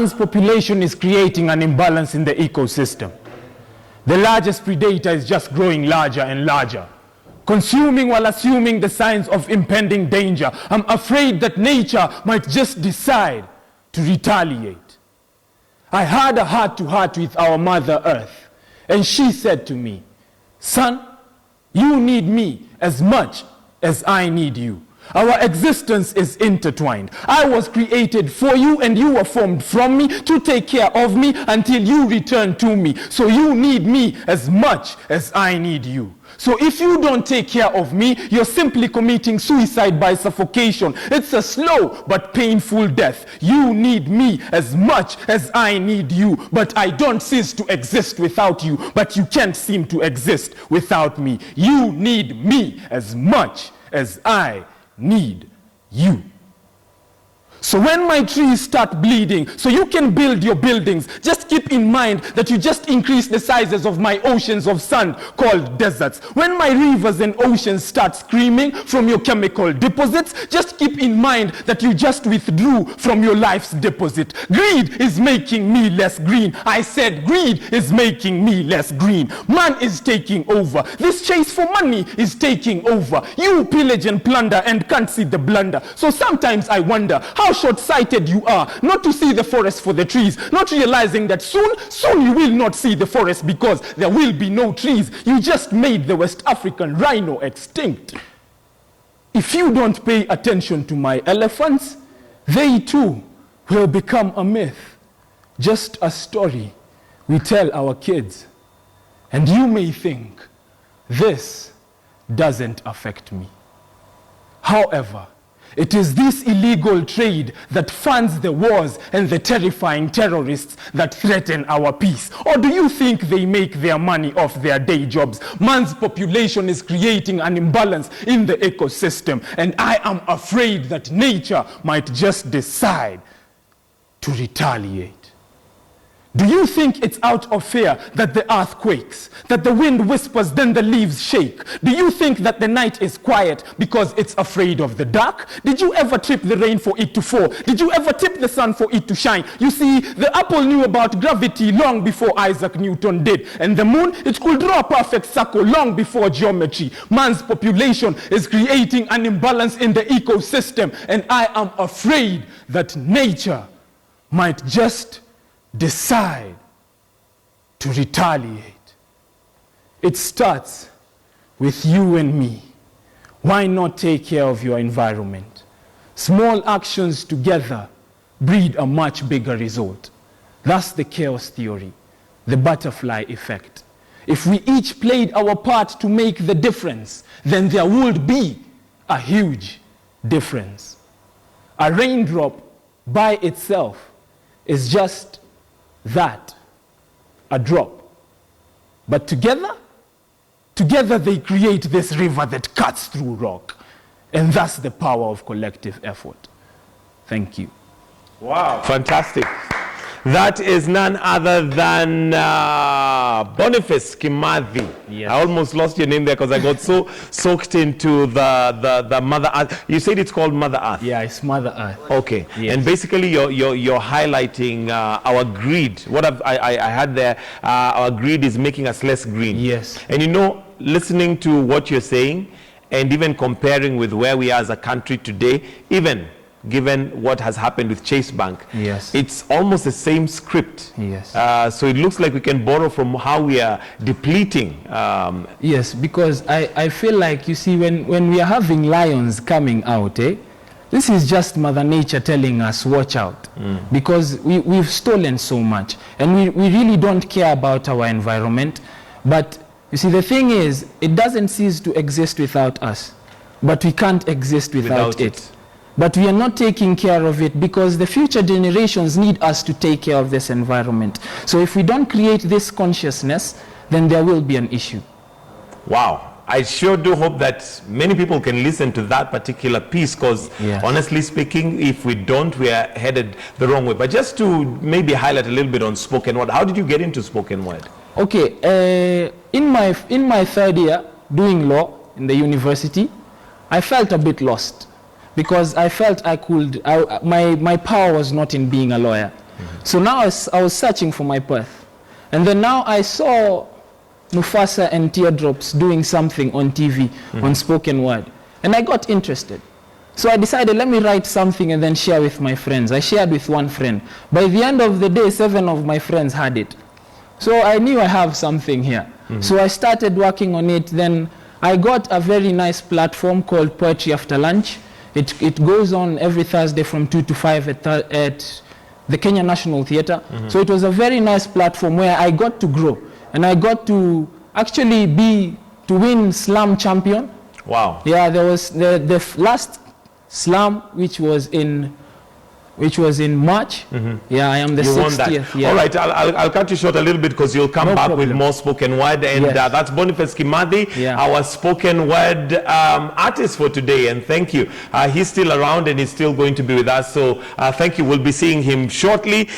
Man's population is creating an imbalance in the ecosystem. The largest predator is just growing larger and larger, consuming while assuming the signs of impending danger. I'm afraid that nature might just decide to retaliate. I had a heart-to-heart with our Mother Earth, and she said to me, "Son, you need me as much as I need you. Our existence is intertwined. I was created for you and you were formed from me to take care of me until you return to me. So you need me as much as I need you. So if you don't take care of me, you're simply committing suicide by suffocation. It's a slow but painful death. You need me as much as I need you. But I don't cease to exist without you. But you can't seem to exist without me. You need me as much as I need you." So when my trees start bleeding, so you can build your buildings, just keep in mind that you just increase the sizes of my oceans of sand called deserts. When my rivers and oceans start screaming from your chemical deposits, just keep in mind that you just withdrew from your life's deposit. Greed is making me less green. I said greed is making me less green. Man is taking over. This chase for money is taking over. You pillage and plunder and can't see the blunder. So sometimes I wonder how short-sighted you are not to see the forest for the trees, not realizing that soon you will not see the forest because there will be no trees. You just made the West African rhino extinct. If you don't pay attention to my elephants, they too will become a myth, just a story we tell our kids. And you may think, this doesn't affect me. However, it is this illegal trade that funds the wars and the terrifying terrorists that threaten our peace. Or do you think they make their money off their day jobs? Man's population is creating an imbalance in the ecosystem, and I am afraid that nature might just decide to retaliate. Do you think it's out of fear that the earth quakes, that the wind whispers, then the leaves shake? Do you think that the night is quiet because it's afraid of the dark? Did you ever trip the rain for it to fall? Did you ever tip the sun for it to shine? You see, the apple knew about gravity long before Isaac Newton did. And the moon, it could draw a perfect circle long before geometry. Man's population is creating an imbalance in the ecosystem, and I am afraid that nature might just decide to retaliate. It starts with you and me. Why not take care of your environment? Small actions together breed a much bigger result. That's the chaos theory, the butterfly effect. If we each played our part to make the difference, then there would be a huge difference. A raindrop by itself is just that, a drop. But together they create this river that cuts through rock. And that's the power of collective effort. Thank you. Wow, fantastic. That is none other than Boniface Kimathi. Yes. I almost lost your name there because I got so soaked into the Mother Earth. You said it's called Mother Earth. Yeah, it's Mother Earth. Okay. Yes. And basically you're highlighting our greed. What I had there, our greed is making us less green. Yes. And you know, listening to what you're saying and even comparing with where we are as a country today, even given what has happened with Chase Bank, yes, it's almost the same script. Yes. So it looks like we can borrow from how we are depleting. Yes, because I feel like, you see, when we are having lions coming out, this is just Mother Nature telling us, watch out, because we've stolen so much, and we really don't care about our environment. But you see, the thing is, it doesn't cease to exist without us, but we can't exist without it. But we are not taking care of it because the future generations need us to take care of this environment. So if we don't create this consciousness, then there will be an issue. Wow. I sure do hope that many people can listen to that particular piece, because honestly speaking, if we don't, we are headed the wrong way. But just to maybe highlight a little bit on spoken word, how did you get into spoken word? Okay, in my third year doing law in the university, I felt a bit lost, because I felt my power was not in being a lawyer. So now I was searching for my path. And then now I saw Mufasa and Teardrops doing something on TV, on spoken word. And I got interested. So I decided, let me write something and then share with my friends. I shared with one friend. By the end of the day, 7 of my friends had it. So I knew I have something here. So I started working on it. Then I got a very nice platform called Poetry After Lunch. It goes on every Thursday from 2 to 5 at the Kenya National Theatre. So it was a very nice platform where I got to grow. And I got to actually to win Slam Champion. Wow. Yeah, there was the last Slam, which was in March. Yeah, I am the 60th. Yeah. All right, I'll cut you short a little bit because you'll come No back problem. with more spoken word. And that's Boniface Kimathi, our spoken word artist for today. And thank you. He's still around and he's still going to be with us. So thank you. We'll be seeing him shortly.